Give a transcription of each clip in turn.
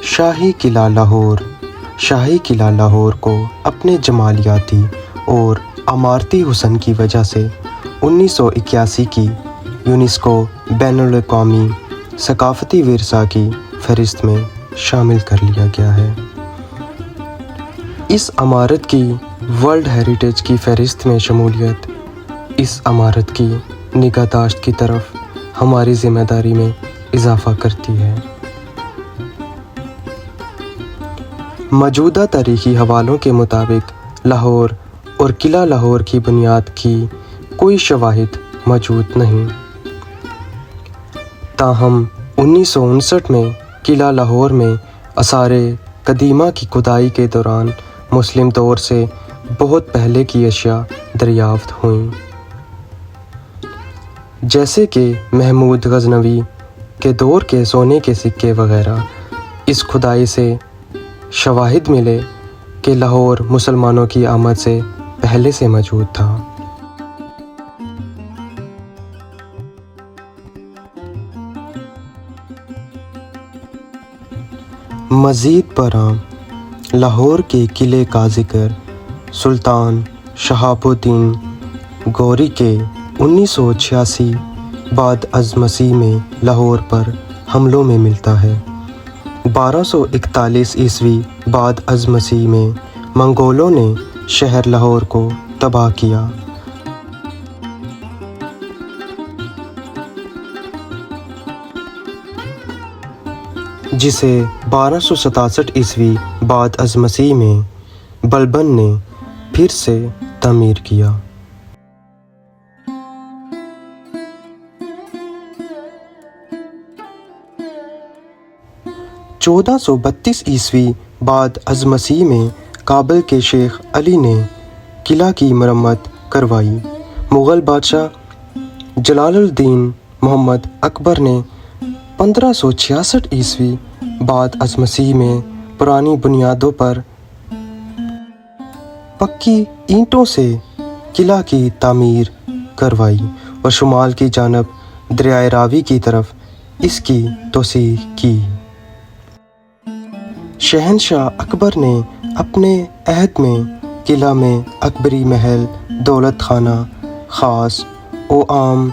شاہی قلعہ لاہور شاہی قلعہ لاہور کو اپنے جمالیاتی اور عمارتی حسن کی وجہ سے 1981 کی یونیسکو بین الاقوامی ثقافتی ورثہ کی فہرست میں شامل کر لیا گیا ہے۔ اس عمارت کی ورلڈ ہیریٹیج کی فہرست میں شمولیت اس عمارت کی نگہداشت کی طرف ہماری ذمہ داری میں اضافہ کرتی ہے۔ موجودہ تاریخی حوالوں کے مطابق لاہور اور قلعہ لاہور کی بنیاد کی کوئی شواہد موجود نہیں، تاہم 1959 میں قلعہ لاہور میں آثار قدیمہ کی کھدائی کے دوران مسلم دور سے بہت پہلے کی اشیاء دریافت ہوئیں، جیسے کہ محمود غزنوی کے دور کے سونے کے سکے وغیرہ۔ اس کھدائی سے شواہد ملے کہ لاہور مسلمانوں کی آمد سے پہلے سے موجود تھا۔ مزید برآں لاہور کے قلعے کا ذکر سلطان شہاب الدین غوری کے 1986 بعد از مسیح میں لاہور پر حملوں میں ملتا ہے۔ 1241 عیسوی بعد از مسیح میں منگولوں نے شہر لاہور کو تباہ کیا۔ جسے 1267 عیسوی بعد از مسیح میں بلبن نے پھر سے تعمیر کیا۔ 1432 عیسوی بعد از مسیح میں کابل کے شیخ علی نے قلعہ کی مرمت کروائی۔ مغل بادشاہ جلال الدین محمد اکبر نے 1566 عیسوی بعد از مسیح میں پرانی بنیادوں پر پکی اینٹوں سے قلعہ کی تعمیر کروائی اور شمال کی جانب دریائے راوی کی طرف اس کی توسیع کی۔ شہنشاہ اکبر نے اپنے عہد میں قلعہ میں اکبری محل، دولت خانہ خاص و عام،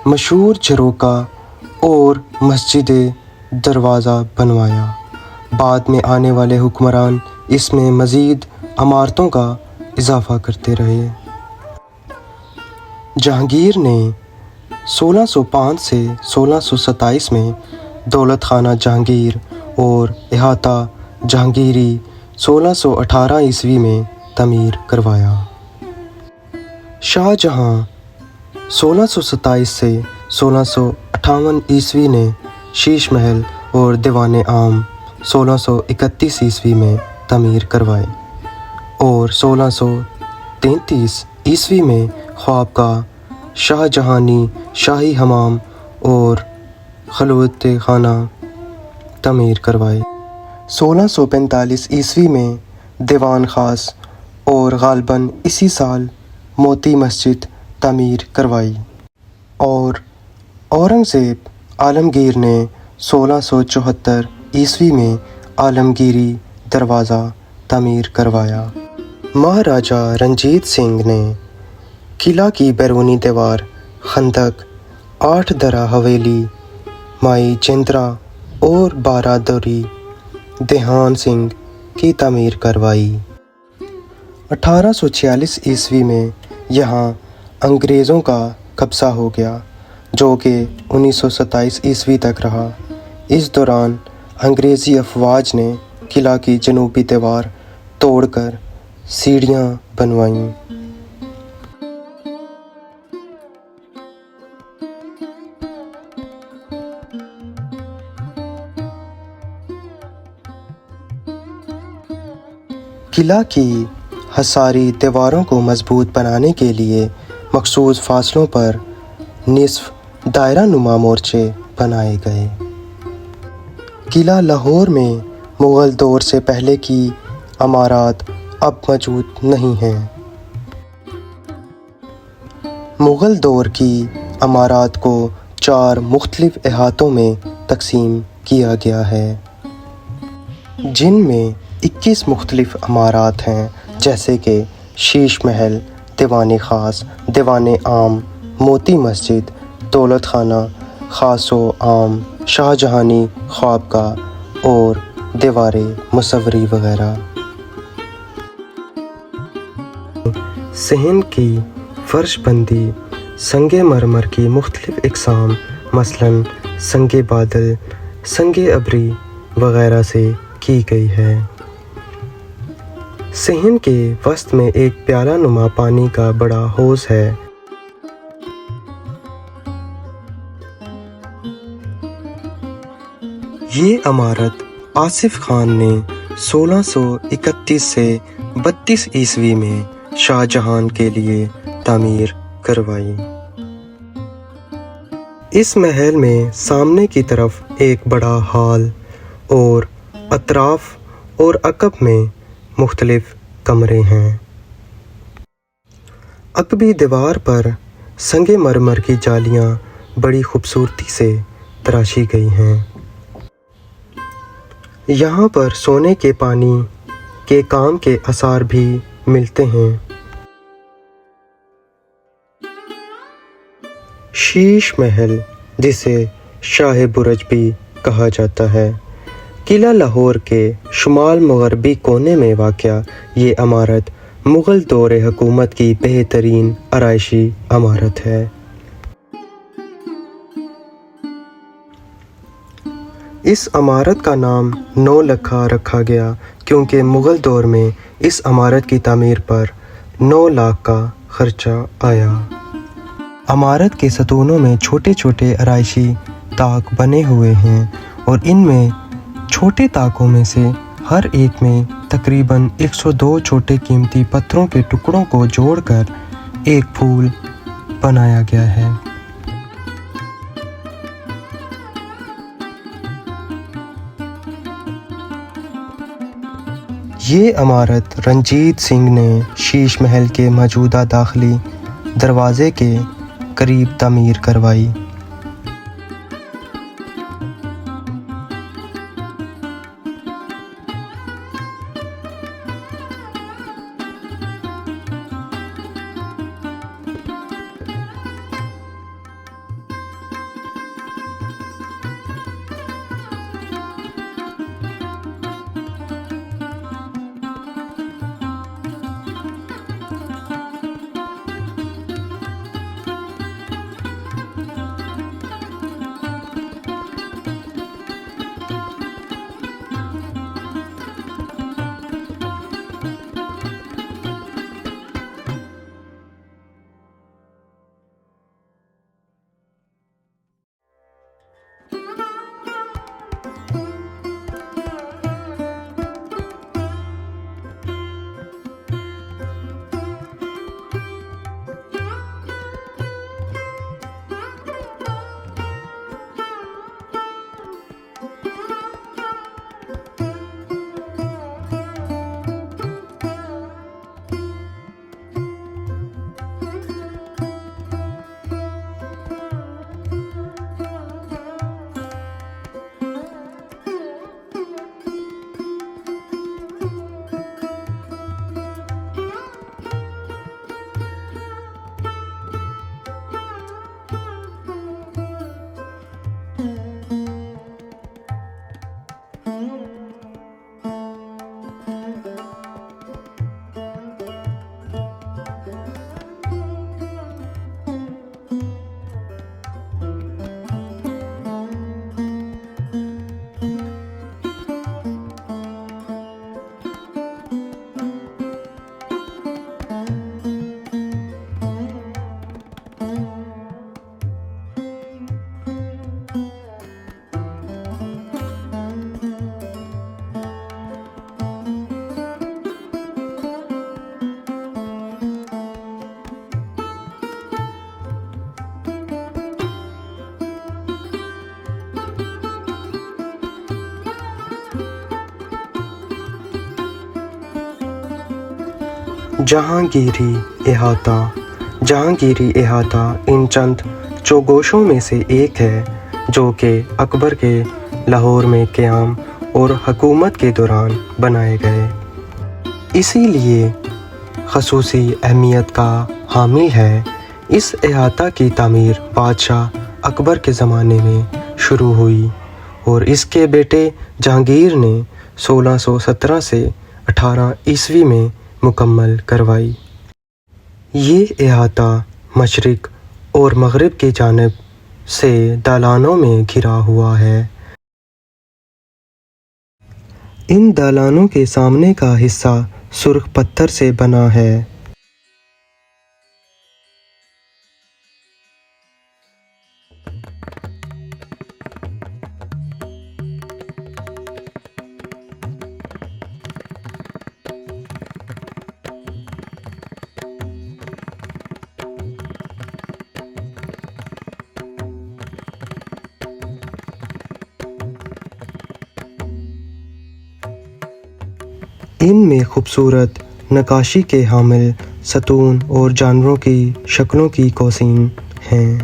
مشہور جھروکا اور مسجد دروازہ بنوایا۔ بعد میں آنے والے حکمران اس میں مزید عمارتوں کا اضافہ کرتے رہے۔ جہانگیر نے 1605 سے 1627 میں دولت خانہ جہانگیر اور احاطہ جہانگیری 1618 عیسوی میں تعمیر کروایا۔ شاہ جہاں 1627 سے 1658 عیسوی نے شیش محل اور دیوان عام 1631 عیسوی میں تعمیر کروائے اور 1633 عیسوی میں خوابگاہ شاہ جہانی، شاہی حمام اور خلوت خانہ تعمیر کروائے۔ 1645 عیسوی میں دیوان خاص اور غالباً اسی سال موتی مسجد تعمیر کروائی اور اورنگزیب عالمگیر نے 1674 عیسوی میں عالمگیری دروازہ تعمیر کروایا۔ مہاراجہ رنجیت سنگھ نے قلعہ کی بیرونی دیوار، خندق، 8 درہ حویلی، مائی چندرا اور بارادری دھیان سنگھ کی تعمیر کروائی۔ 1846 عیسوی میں یہاں انگریزوں کا قبضہ ہو گیا، جو کہ 1927 عیسوی تک رہا۔ اس دوران انگریزی افواج نے قلعہ کی جنوبی دیوار توڑ کر سیڑھیاں بنوائیں۔ قلعہ کی حصاری دیواروں کو مضبوط بنانے کے لیے مخصوص فاصلوں پر نصف دائرہ نما مورچے بنائے گئے۔ قلعہ لاہور میں مغل دور سے پہلے کی عمارات اب موجود نہیں ہیں۔ مغل دور کی عمارات کو 4 مختلف احاطوں میں تقسیم کیا گیا ہے۔ جن میں 21 مختلف عمارات ہیں، جیسے کہ شیش محل، دیوان خاص، دیوان عام، موتی مسجد، دولت خانہ خاص و عام، شاہ جہانی خوابگاہ اور دیوار مصوری وغیرہ۔ صحن کی فرش بندی سنگ مرمر کی مختلف اقسام مثلاً سنگ بادل، سنگ ابری وغیرہ سے کی گئی ہے۔ صحن کے وسط میں ایک پیالہ نما پانی کا بڑا حوض ہے۔ یہ عمارت آصف خان نے 1631 سے 32 عیسوی میں شاہ جہان کے لیے تعمیر کروائی۔ اس محل میں سامنے کی طرف ایک بڑا ہال اور اطراف اور عقب میں مختلف کمرے ہیں۔ عقبی دیوار پر سنگ مرمر کی جالیاں بڑی خوبصورتی سے تراشی گئی ہیں۔ یہاں پر سونے کے پانی کے کام کے آثار بھی ملتے ہیں۔ شیش محل، جسے شاہ برج بھی کہا جاتا ہے، قلعہ لاہور کے شمال مغربی کونے میں واقع یہ عمارت مغل دور حکومت کی بہترین آرائشی عمارت ہے۔ اس عمارت کا نام نو لکھا رکھا گیا کیونکہ مغل دور میں اس عمارت کی تعمیر پر 9 لاکھ کا خرچہ آیا۔ عمارت کے ستونوں میں چھوٹے چھوٹے آرائشی طاق بنے ہوئے ہیں اور ان میں چھوٹے طاقوں میں سے ہر ایک میں تقریباً 102 چھوٹے قیمتی پتھروں کے ٹکڑوں کو جوڑ کر ایک پھول بنایا گیا ہے۔ یہ عمارت رنجیت سنگھ نے شیش محل کے موجودہ داخلی دروازے کے قریب تعمیر کروائی۔ جہانگیری احاطہ ان چند چوگوشوں میں سے ایک ہے جو کہ اکبر کے لاہور میں قیام اور حکومت کے دوران بنائے گئے، اسی لیے خصوصی اہمیت کا حامل ہے۔ اس احاطہ کی تعمیر بادشاہ اکبر کے زمانے میں شروع ہوئی اور اس کے بیٹے جہانگیر نے 1617 سے 18 عیسوی میں مکمل کروائی۔ یہ احاطہ مشرق اور مغرب کی جانب سے دالانوں میں گھرا ہوا ہے۔ ان دالانوں کے سامنے کا حصہ سرخ پتھر سے بنا ہے۔ ان میں خوبصورت نقاشی کے حامل ستون اور جانوروں کی شکلوں کی قوسین ہیں۔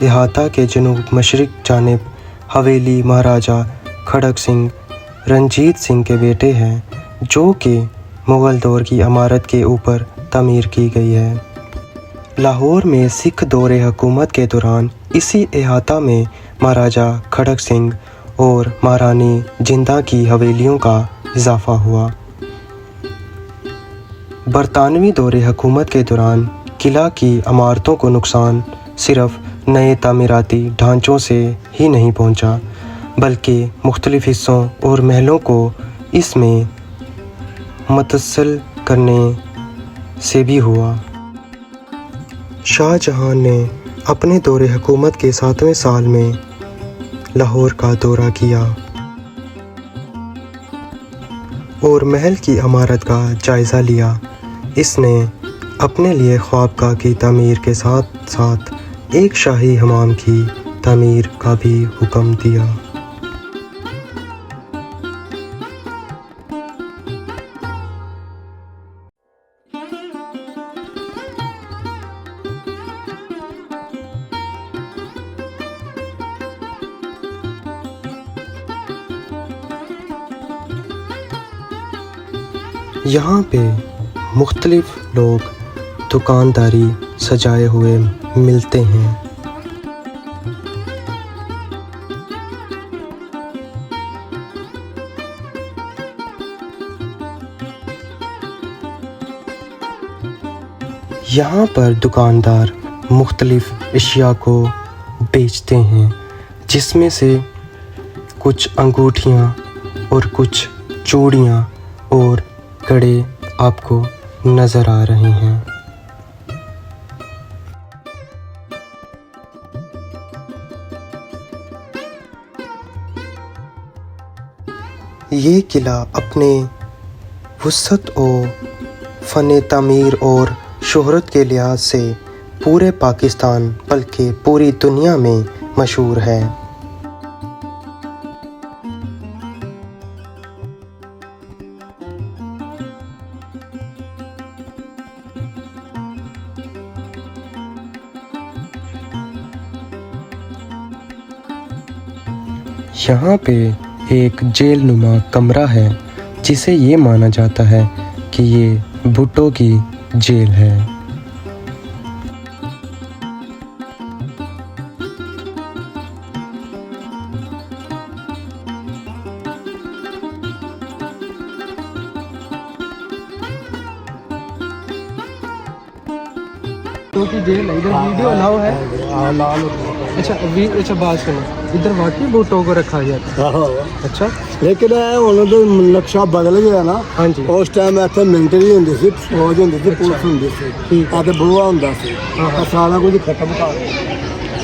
احاطہ کے جنوب مشرق جانب حویلی مہاراجہ کھڑک سنگھ رنجیت سنگھ کے بیٹے ہیں، جو کہ مغل دور کی عمارت کے اوپر تعمیر کی گئی ہے۔ لاہور میں سکھ دور حکومت کے دوران اسی احاطہ میں مہاراجہ کھڑک سنگھ اور مہارانی جندہ کی حویلیوں کا اضافہ ہوا۔ برطانوی دور حکومت کے دوران قلعہ کی عمارتوں کو نقصان صرف نئے تعمیراتی ڈھانچوں سے ہی نہیں پہنچا، بلکہ مختلف حصوں اور محلوں کو اس میں متصل کرنے سے بھی ہوا۔ شاہ جہاں نے اپنے دور حکومت کے 7ویں سال میں لاہور کا دورہ کیا اور محل کی عمارت کا جائزہ لیا۔ اس نے اپنے لیے خوابگاہ کی تعمیر کے ساتھ ساتھ ایک شاہی حمام کی تعمیر کا بھی حکم دیا۔ یہاں پہ مختلف لوگ دکانداری سجائے ہوئے ملتے ہیں۔ یہاں پر دکاندار مختلف اشیاء کو بیچتے ہیں، جس میں سے کچھ انگوٹھیاں اور کچھ چوڑیاں اور کڑے آپ کو نظر آ رہے ہیں۔ یہ قلعہ اپنے وسعت و فن تعمیر اور شہرت کے لحاظ سے پورے پاکستان بلکہ پوری دنیا میں مشہور ہے۔ یہاں پہ ایک جیل نما کمرہ ہے، جسے یہ مانا جاتا ہے کہ یہ بھٹو کی جیل ہے۔ جیل ہے، ادھر ویڈیو الاؤ ہے۔ اچھا بات سنو, ادھر واقعی بھٹو کو رکھا گیا تھا؟ اچھا لیکن ہوں تو نقشہ بدل گیا نا. ہاں جی اس ٹائم اتنے ملٹری ہوں سی, فوج ہوں سی, پولیس ہوں سی, ٹھیک ہے. بوہا ہوں سی. سارا کچھ ختم کر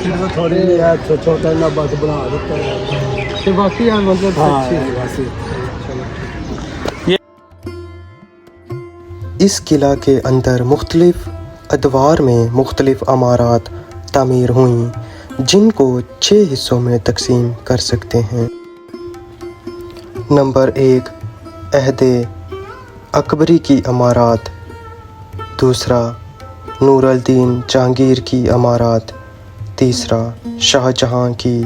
صرف تھوڑی جی چھوٹا جا بس بنا دیتا ہے. واقعی مطلب ہاں سچی. بس اس قلعہ کے اندر مختلف ادوار میں مختلف عمارات تعمیر ہوئیں جن کو 6 حصوں میں تقسیم کر سکتے ہیں. نمبر 1, عہد اکبری کی عمارات. دوسرا, نور الدین جہانگیر کی عمارات. تیسرا, شاہ جہاں کی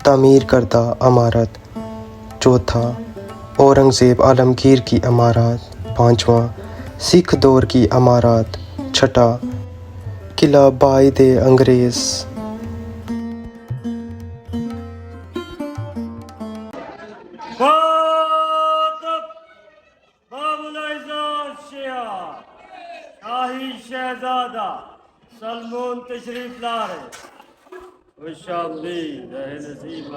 تعمیر کردہ عمارت. چوتھا, اورنگزیب عالمگیر کی عمارات. پانچواں, سکھ دور کی عمارات. چھٹا, قلعہ باعث انگریز. شاہی شہزادہ سلمان تشریف لا رہے. خوش آمدید, رہے نصیب.